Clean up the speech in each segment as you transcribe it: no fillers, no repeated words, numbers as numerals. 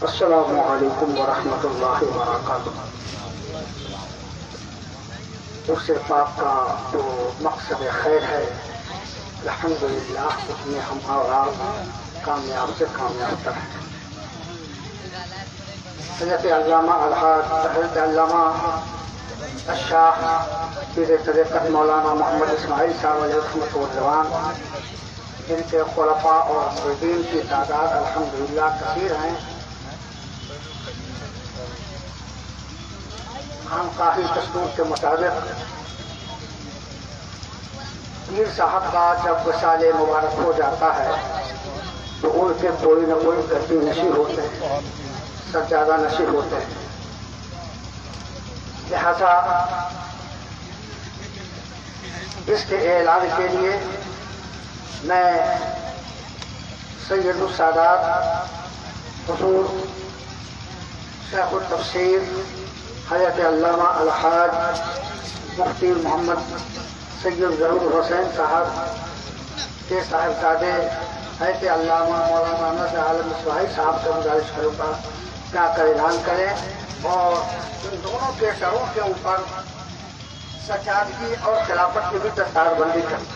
السلام علیکم ورحمۃ اللہ وبرکاتہ۔ اس پاک کا جو مقصد خیر ہے الحمدللہ اس میں ہم اور کامیاب سے کامیاب تر ہیں۔ حضرت علامہ الحاج حضرت علامہ الشاہ پیر طریقت مولانا محمد اسماعیل صاحب علیہ رحمۃ والرضوان، جن کے خلفاء اور مریدین کی تعداد الحمدللہ کثیر ہیں، خانقاہی دستور کے مطابق پیر صاحب کا جب وصال مبارک ہو جاتا ہے تو ان کے کوئی نہ کوئی گدی نشین ہوتے ہیں، سجادہ نشین ہوتے ہیں۔ لہذا اس کے اعلان کے لیے میں سید السادات حضور شیخ التفسیر حضرت علامہ الحاج مفتی محمد سید ظہور حسین صاحب کے صاحبزادے حضرت علامہ مولانا نذر عالم اسماعیل صاحب سے گزارش کروں گا کیا کر اعلان کریں اور ان دونوں کے سروں کے اوپر سجادگی اور خلافت کی بھی دستار بندی کریں۔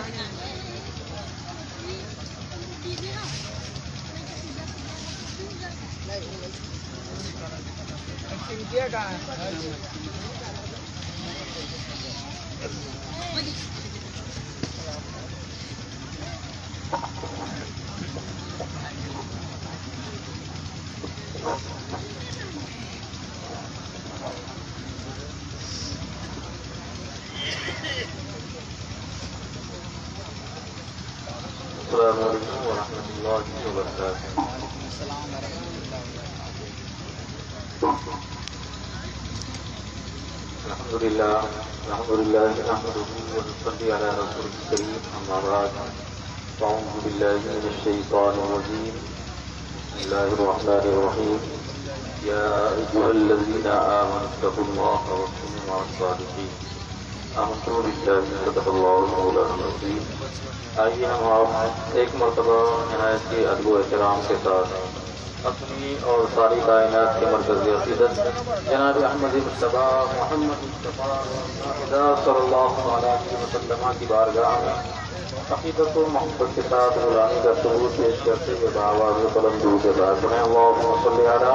السلام علیکم ورحمۃ اللہ وبرکاتہ۔ الحمدللہ نحمدہ ونصلی علی رسول الکریم، اما بعد، اعوذ باللہ من الشیطان الرجیم، بسم اللہ الرحمن الرحیم، یا ایھا الذین آمنوا اتقوا اللہ وکونوا مع الصادقین، آمنت باللہ صدق اللہ مولانا العظیم۔ آئیے ہم آپ ایک مرتبہ نہایت کے ادب و احترام کے ساتھ اپنی اور ساری کائنات کے مرکزی عقیدت جناب احمد مصطفیٰ محمد مصطفیٰ صلی اللہ علیہ وسلم کی بارگاہ میں عقیدت و محبت کے ساتھ غلامی کا ثبوت پیش کرتے ہوئے بآواز قلم درود بار پڑھیں، اللہم صلی علی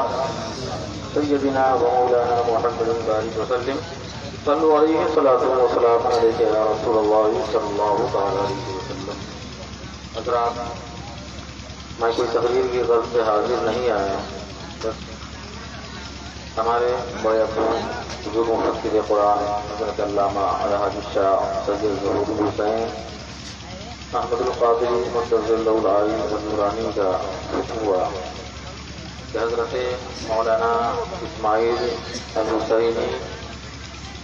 سیدنا و مولانا محمد بارک وسلم، صلو علیہ صلاۃ و سلام علیک یا رسول اللہ صلی اللہ تعالی علیہ وسلم۔ حضرات، میں کوئی تقریر کی غرض سے حاضر نہیں آیا، بس ہمارے بڑے ابو حضور مفسر قرآن حضرت علامہ الحاج شاہ سید ظہور حسین احمد القادری مقدس اللہ العالی نورانی کا حکم ہوا کہ حضرت مولانا اسماعیل الحسینی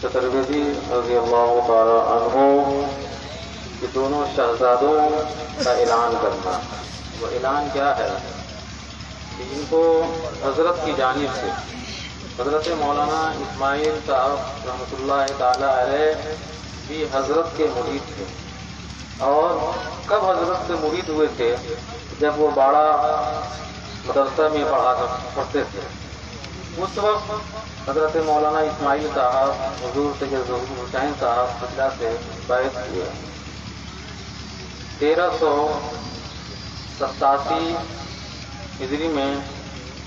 چترویدی رضی اللہ تعالی عنہ کہ دونوں شہزادوں کا اعلان کرنا۔ وہ اعلان کیا ہے کہ ان کو حضرت کی جانب سے حضرت مولانا اسماعیل صاحب رحمۃ اللہ تعالی علیہ بھی حضرت کے مرید تھے، اور کب حضرت سے مرید ہوئے تھے؟ جب وہ باڑہ مدرسہ میں پڑھتے تھے، اس وقت حضرت مولانا اسماعیل صاحب حضور سید ظہور حسین صاحب قبلہ سے بیعت ہوئے۔ 1387 ہجری میں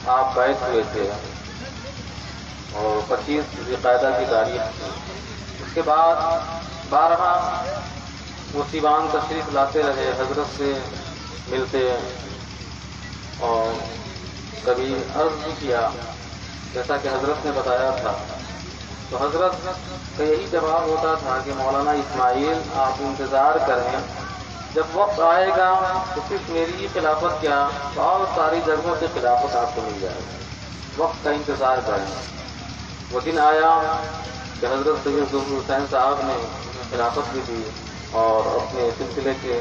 آپ بیعت ہوئے تھے اور 25 ذوالقعدہ کی تاریخ تھی۔ اس کے بعد بارہا وہ سیوان تشریف لاتے رہے، حضرت سے ملتے اور کبھی عرض بھی کیا جیسا کہ حضرت نے بتایا تھا، تو حضرت کا یہی جواب ہوتا تھا کہ مولانا اسماعیل آپ انتظار کریں، جب وقت آئے گا تو صرف میری ہی خلافت کیا بہت ساری جگہوں سے خلافت آپ کو مل جائے گی، وقت کا انتظار کریں۔ وہ دن آیا کہ حضرت سید ظہور حسین صاحب نے خلافت بھی دی اور اپنے سلسلے کے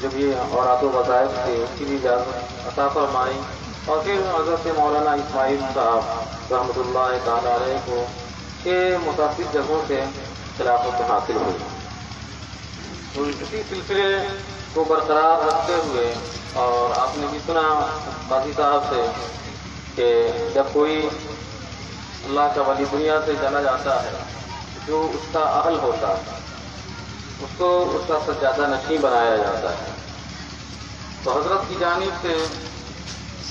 جو بھی اوراد و وظائف تھے اس کی بھی اجازت عطا فرمائی، اور پھر حضرت مولانا اسماعیل صاحب رحمۃ اللہ تعالی علیہ کو کے متعدد جگہوں سے خلافت حاصل ہوئی۔ تو اسی سلسلے کو برقرار رکھتے ہوئے، اور آپ نے بھی سنا قاضی صاحب سے کہ جب کوئی اللہ کا ولی دنیا سے چلا جاتا ہے، جو اس کا اہل ہوتا ہے اس کو اس کا سجادہ نشین بنایا جاتا ہے۔ تو حضرت کی جانب سے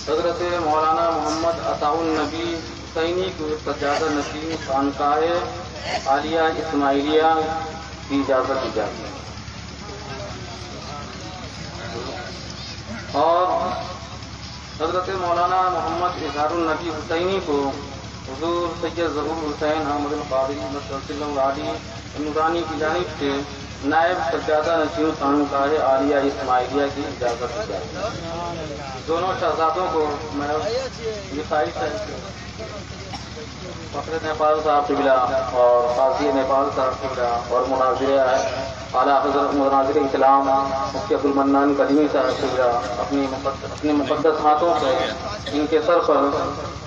حضرت مولانا محمد عطا النبی حسینی کو سجادہ نشین خانقاہ عالیہ اسماعیلیہ کی اجازت دی جاتی ہے، اور حضرت مولانا محمد اظہار النبی حسینی کو حضور سید ظہور حسین احمد القادری صلی اللہ علیہ نورانی کی جانب سے نائب سجادہ نشین خانقاہ عالیہ اسماعیلیہ کی اجازت دی جاتی ہے۔ دونوں شہزادوں کو میں لکھائی ہے فخر نیپال صاحب قبلہ اور قاضی نیپال صاحب قبلہ اور مناظر اعلیٰ حضرت مناظر اسلام مفتی عبدالمنان قدیمی صاحب قبلہ اپنے مقدس ہاتھوں سے ان کے سر پر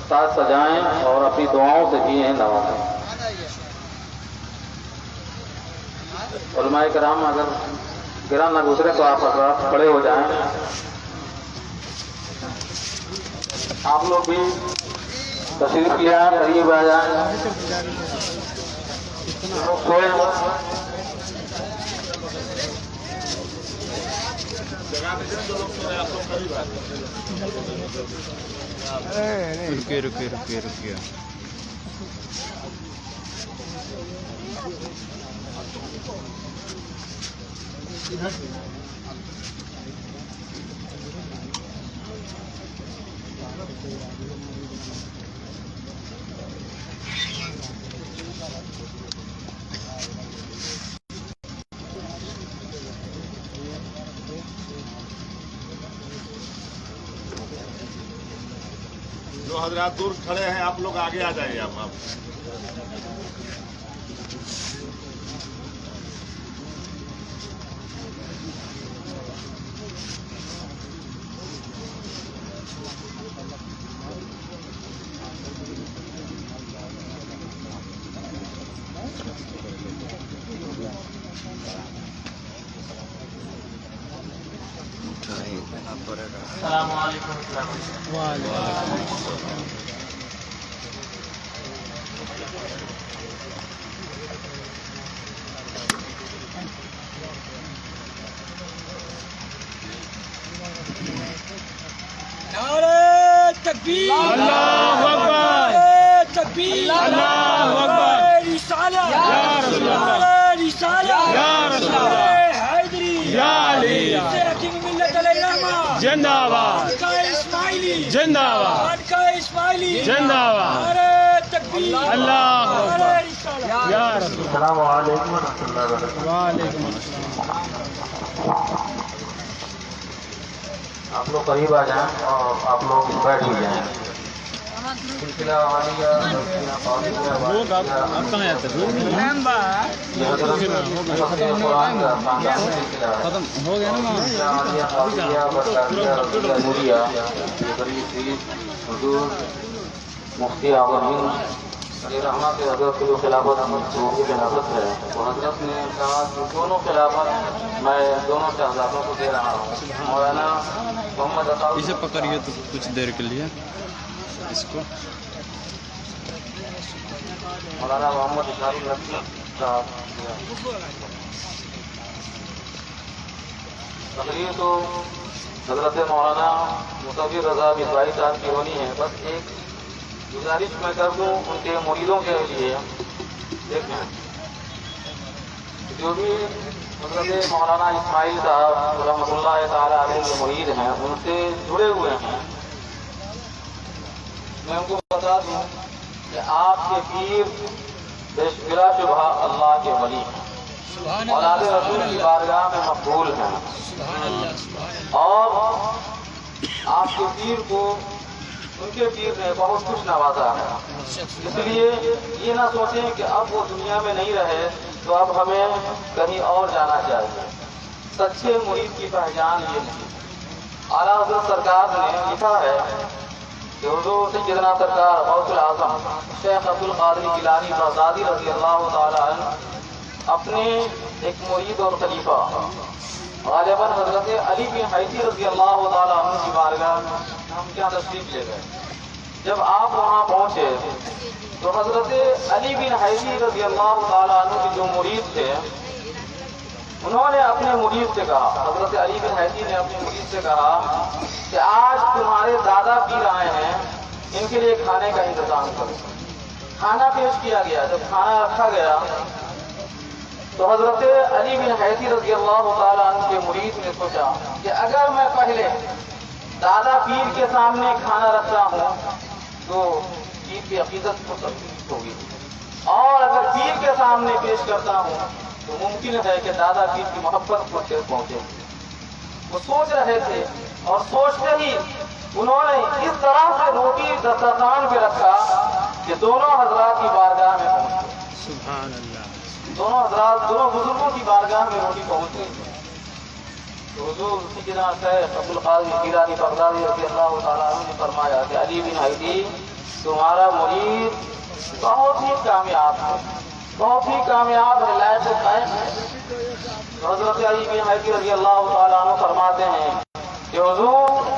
تاج سجائیں اور اپنی دعاؤں سے بھی انہیں نوازیں۔ علماء کرام اگر گرا نہ گزرے تو آپ حضرات کھڑے ہو جائیں، آپ لوگ بھی تشریف لے آئیں، قریب آ جائیں، سوئے رکیے جو حضرات دور کھڑے ہیں آپ لوگ آگے آ جائیے۔ آپ السلام علیکم۔ نعرہ تکبیر، اللہ اکبر، نعرہ تکبیر، اللہ اکبر، نعرہ رسالہ، یا رسول اللہ، نعرہ رسالہ، یا رسول اللہ، نعرہ حیدری، یا علی، حکیم ملت علیہ الرحمہ، زندہ آباد، خانقاہ اسماعیلی، زندہ آباد، خانقاہ اسماعیلی، زندہ آباد، نعرہ تکبیر، اللہ اکبر، نعرہ رسالہ، یا رسول اللہ۔ السلام علیکم ورحمۃ اللہ وبرکاتہ۔ وعلیکم السلام۔ آپ لوگ قریب آ جائیں اور آپ لوگ بیٹھ بھی جائیں۔ سلسلہ عالیہ آپ کہاں آتے ہیں؟ یہ حضرت مفتی قرآن کا خاندان سلسلہ ہے۔ ختم ہو گیا نا؟ سلسلہ عالیہ قادریہ برطانیہ رضیہ نوریہ، یہ قریب شریف حضور مفتی اعظم ہند علیہ رحمہ کے حضرت کی جو خلافت کی خلافت ہے، وہ حضرت نے کہا کہ دونوں خلافت میں دونوں شہزادوں کو دے رہا ہوں۔ مولانا محمد عطا اسے پکڑیے تو کچھ دیر کے لیے اس کو۔ مولانا محمد اظہار النبی صاحب تقریر تو حضرت مولانا مصور رضا بسوائی صاحب کی ہونی ہے، بس ایک گزارش میں کر دوں ان کے مریدوں کے لیے۔ دیکھیں جو بھی حضرت مولانا اسماعیل صاحب رحمۃ اللہ تعالیٰ علیہ کے مرید ہیں، ان سے جڑے ہوئے ہیں، میں ان کو بتا دوں کہ آپ کے پیر بلا شبہ اللہ کے ولی ہیں، اولاد رسول کی بارگاہ میں مقبول ہیں، اور آپ کے پیر کو ان کے پیر نے بہت کچھ نوازا ہے۔ اس لیے یہ نہ سوچیں کہ اب وہ دنیا میں نہیں رہے تو اب ہمیں کہیں اور جانا چاہیے۔ سچے مرید کی پہچان یہ نہیں۔ اعلیٰ حضرت سرکار نے لکھا ہے کہ حضور سیدنا سرکار غوث العظم شیخ عبد القادر جیلانی بغدادی رضی اللہ تعالیٰ عنہ اپنے ایک مرید اور خلیفہ غالباً حضرت علی بن حیدر رضی اللہ تعالیٰ عنہ کی بارگاہ میں ہم کیا تشریف لے گئے، جب آپ وہاں پہنچے تو حضرت علی بن حیدی رضی اللہ تعالیٰ عنہ کے جو مرید تھے انہوں نے اپنے مرید سے کہا، حضرت علی بن حیدی نے اپنے مرید سے کہا کہ آج تمہارے دادا پیر آئے ہیں، ان کے لیے کھانے کا انتظام کرو۔ کھانا پیش کیا گیا۔ جب کھانا رکھا گیا تو حضرت علی بن حیدی رضی اللہ تعالیٰ عنہ کے مرید نے سوچا کہ اگر میں پہلے دادا پیر کے سامنے کھانا رکھتا ہوں تو پیر کی عقیدت کو تکلیف ہوگی، اور اگر پیر کے سامنے پیش کرتا ہوں تو ممکن ہے کہ دادا پیر کی محبت کو ٹھیس پہنچے۔ وہ سوچ رہے تھے اور سوچتے ہی انہوں نے اس طرح سے روٹی دسترخوان پہ رکھا کہ دونوں حضرات کی بارگاہ میں پہنچ گئی۔ سبحان اللہ۔ دونوں حضرات، دونوں بزرگوں کی بارگاہ میں روٹی پہنچ گئی۔ تو حضور سیدنا شیخ عبد القادر جیلانی بغدادی رضی اللہ تعالیٰ عنہ نے فرمایا کہ علی بن حیدی تمہارا مرید بہت ہی کامیاب ہے، بہت ہی کامیاب ہے، لائق قائم ہے۔ تو حضرت علی بن حیدی رضی اللہ تعالیٰ عنہ فرماتے ہیں کہ حضور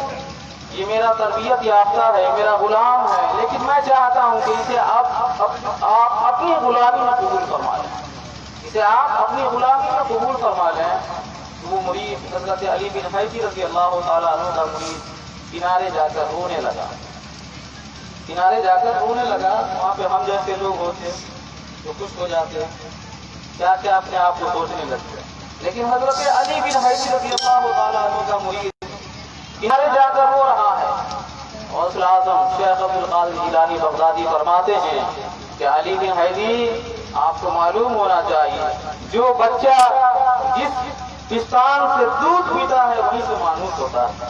یہ میرا تربیت یافتہ ہے، میرا غلام ہے، لیکن میں چاہتا ہوں کہ اسے آپ اپنی غلامی میں قبول فرما لیں، اسے آپ اپنی غلامی میں قبول فرما لیں۔ وہ مرید حضرت علی بن حیدی رضی اللہ تعالیٰ عنہ کا مرید کنارے جا کر رونے لگا، کنارے جا کر رونے لگا۔ وہاں پہ ہم جیسے لوگ ہوتے تو خوش ہو جاتے، کیا کیا اپنے آپ کو سوچنے لگتے، لیکن حضرت علی بن حیدی رضی اللہ تعالیٰ عنہ کا مرید کنارے جا کر رو رہا ہے۔ غوث اعظم شیخ عبد القادر جیلانی بغدادی فرماتے ہیں کہ علی بن حیدی آپ کو معلوم ہونا چاہیے جو بچہ جس پستان سے دودھ پیتا ہے وہیں سے مانوس ہوتا ہے،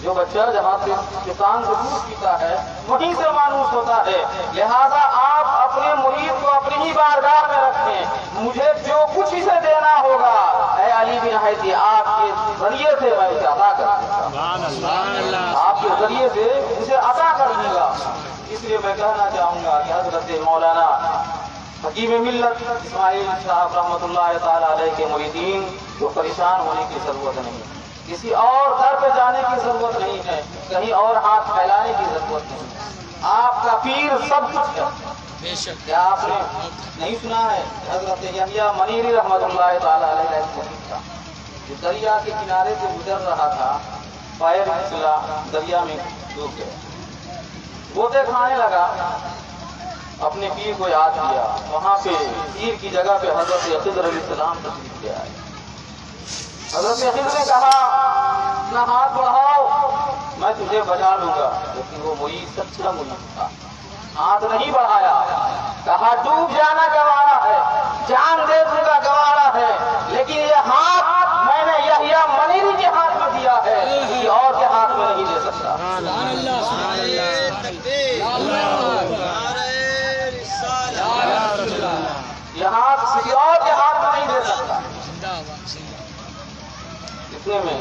جو بچہ جہاں سے پستان سے دودھ پیتا ہے وہیں سے مانوس ہوتا ہے۔ لہذا آپ اپنے مرید کو اپنی ہی بارگاہ میں رکھیں، مجھے جو کچھ اسے دینا ہوگا اے علی بن حیدی آپ کے ذریعے سے میں اسے عطا کر دوں گا، آپ کے ذریعے سے اسے عطا کر دوں گا۔ اس لیے میں کہنا چاہوں گا کہ حضرت مولانا حکیم ملت اسماعیل صاحب رحمۃ اللہ تعالیٰ علیہ کے مریدین کو پریشان ہونے کی ضرورت نہیں، کسی اور در پہ جانے کی ضرورت نہیں ہے، کہیں اور ہاتھ پھیلانے کی ضرورت نہیں۔ آپ کا پیر سب کچھ ہے۔ کیا آپ نے نہیں سنا ہے حضرت یحییٰ منیری رحمۃ اللہ تعالیٰ علیہ کا جو دریا کے کنارے سے گزر رہا تھا، پیر پھسلا، دریا میں ڈوب گیا، غوطے کھانے لگا، اپنے پیر کو یاد کیا۔ وہاں پہ پیر کی جگہ پہ حضرت خضر علیہ السلام تشریف لے آئے۔ حضرت خضر نے کہا اپنا ہاتھ بڑھاؤ میں تجھے بچا لوں گا، لیکن وہ مرید سچا مرید تھا، ہاتھ نہیں بڑھایا، کہا ڈوب جانا گوارا ہے، جان دے دوں گا گوارا ہے، لیکن یہ ہاتھ میں نے یحییٰ منیری کے ہاتھ میں دیا ہے، کسی اور کے ہاتھ میں نہیں دے سکتا۔ یہ ہاتھ کسی اور کے ہاتھ میں نہیں دے سکتا۔ اتنے میں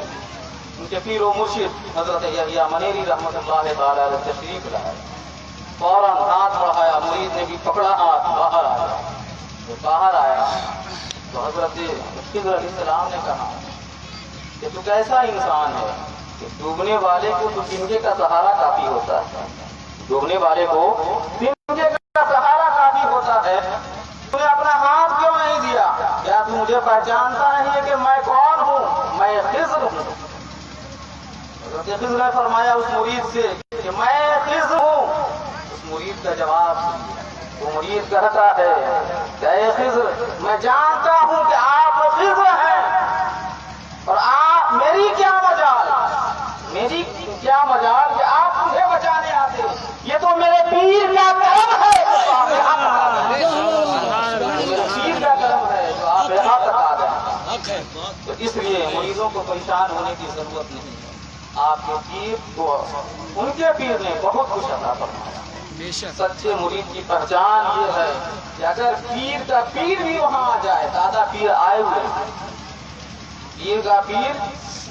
ان کے پیر و مرشد حضرت یحییٰ منیری رحمۃ اللہ تعالیٰ علیہ تشریف لائے، فوراً ہاتھ بڑھایا، مرید نے بھی پکڑا ہاتھ، باہر آیا۔ وہ باہر آیا تو حضرت خضر علیہ السلام نے کہا کہ تو کیسا انسان ہے کہ ڈوبنے والے کو تو تنگے کا سہارا کافی ہوتا ہے، ڈوبنے والے کو تنگے کا سہارا کافی ہوتا ہے، تو نے اپنا ہاتھ کیوں نہیں دیا؟ کیا تو مجھے پہچانتا نہیں ہے کہ میں کون ہوں؟ میں خضر ہوں۔ حضرت خضر نے فرمایا اس مرید سے کہ میں خضر ہوں۔ اس مرید کا جواب وہ مرید کہتا ہے کہ اے خضر میں جانتا ہوں کہ آپ خضر ہیں، اور آپ میری کیا مجال کہ آپ مجھے بچانے آتے، یہ تو میرے پیر کا کرم ہے جو آپ یہاں تک آ گئے، میرے پیر کا کرم ہے جو آپ یہاں تک آ گئے۔ تو اس لیے مریضوں کو پریشان ہونے کی ضرورت نہیں ہے، آپ کے پیر کو ان کے پیر نے بہت کچھ عطا فرمایا۔ سچے مرید کی پہچان یہ ہے کہ اگر پیر کا پیر بھی وہاں آ جائے، دادا پیر آئے ہوئے، پیر کا پیر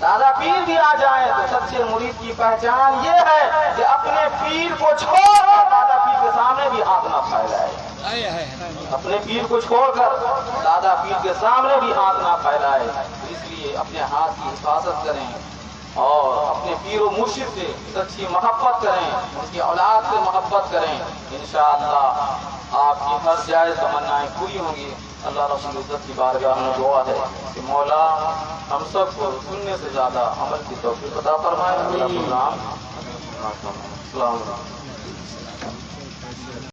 دادا پیر بھی آ جائیں تو سچے مرید کی پہچان یہ ہے کہ اپنے پیر کو چھوڑ کر دادا پیر کے سامنے بھی ہاتھ نہ پھیلائے، اپنے پیر کو چھوڑ کر دادا پیر کے سامنے بھی ہاتھ نہ پھیلائے۔ اس لیے اپنے ہاتھ کی حفاظت کریں، اور اپنے پیر و مرشد سے سچی محبت کریں، ان کی اولاد سے محبت کریں، انشاءاللہ آپ کی ہر جائز تمنائیں پوری ہوں گی۔ اللہ رب العزت کی بارگاہ میں دعا ہے کہ مولا ہم سب کو سننے سے زیادہ عمل کی توفیق عطا فرمائے۔ اللہ السلام علیکم۔